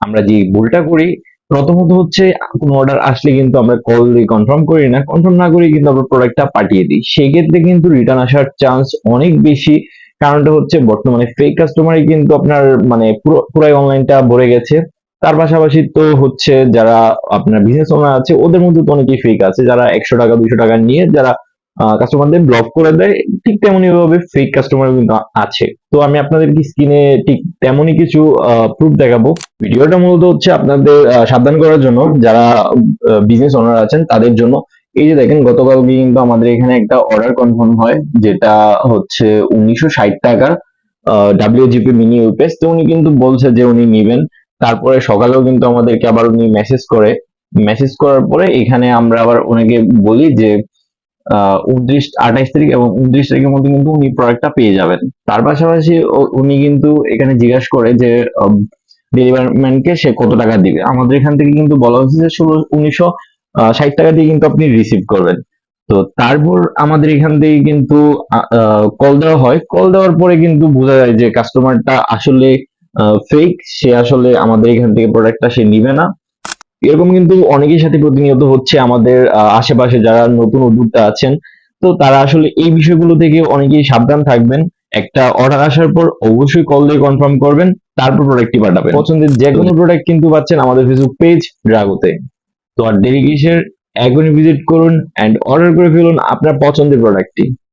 আমরা যে ভুলটা করি, প্রথমত হচ্ছে কোনো অর্ডার আসলে কিন্তু আমরা কল দিয়ে কনফার্ম করি না, কনফার্ম না করে কিন্তু আমরা প্রোডাক্টটা পাঠিয়ে দিই, সেক্ষেত্রে কিন্তু রিটার্ন আসার চান্স অনেক বেশি। কারণটা হচ্ছে বর্তমানে ফেক কাস্টমারই কিন্তু আপনার মানে পুরাই অনলাইনটা ভরে গেছে। তার পাশাপাশি তো হচ্ছে যারা আপনার বিজনেস ওনার আছে ওদের মধ্যে তো অনেকেই ফেক আছে, যারা 100 টাকা 200 টাকা নিয়ে যারা কাস্টমারদের ব্লক করে দেয়, ঠিক তেমনি ভাবে ফেক কাস্টমার কিন্তু আছে। তো আমি আপনাদেরকে স্ক্রিনে ঠিক তেমনই কিছু প্রুফ দেখাবো। ভিডিওটা মূলত হচ্ছে আপনাদের সাবধান করার জন্য, যারা বিজনেস ওনার আছেন তাদের জন্য। এই যে দেখেন, গতকালকে কিন্তু আমাদের এখানে একটা অর্ডার কনফার্ম হয়, যেটা হচ্ছে 1960 টাকার WGP মিনি ইউপিএস। তো উনি কিন্তু বলছে যে উনি নিবেন। তারপরে সকালেও কিন্তু আমাদেরকে আবার উনি মেসেজ করে, মেসেজ করার পরে এখানে আমরা আবার ওনাকে বলি যে 28 তারিখ এবং 29 তারিখের মধ্যে কিন্তু উনি প্রোডাক্টটা পেয়ে যাবেন। তার পাশাপাশি উনি কিন্তু এখানে জিজ্ঞাসা করে যে ডেলিভারি ম্যানকে সে কত টাকা দিবে। আমাদের এখান থেকে কিন্তু বলা হচ্ছে যে 1960 টাকা দিয়ে কিন্তু আপনি রিসিভ করবেন। তো তারপর আমাদের এখান থেকে কিন্তু কল দেওয়া হয়। কল দেওয়ার পরে কিন্তু বোঝা যায় যে কাস্টমারটা আসলে ফেক, সে আসলে আমাদের এখান থেকে প্রোডাক্টটা সে নিবে না। এরকম কিন্তু অনেকের সাথে প্রতিনিয়ত হচ্ছে আমাদের আশেপাশে যারা নতুন উদ্যোক্তা আছেন। তো তারা আসলে এই বিষয়গুলো থেকে অনেকেই সাবধান থাকবেন। একটা অর্ডার আসার পর অবশ্যই কল দিয়ে কনফার্ম করবেন, তারপর প্রোডাক্টটি পাঠাবেন। পছন্দের যে কোনো প্রোডাক্ট কিন্তু পাচ্ছেন আমাদের ফেসবুক পেজ ড্রাগোতে। তো আর দেরি কিসের, এখনই ভিজিট করুন এন্ড অর্ডার করে ফেলুন আপনার পছন্দের প্রোডাক্টটি।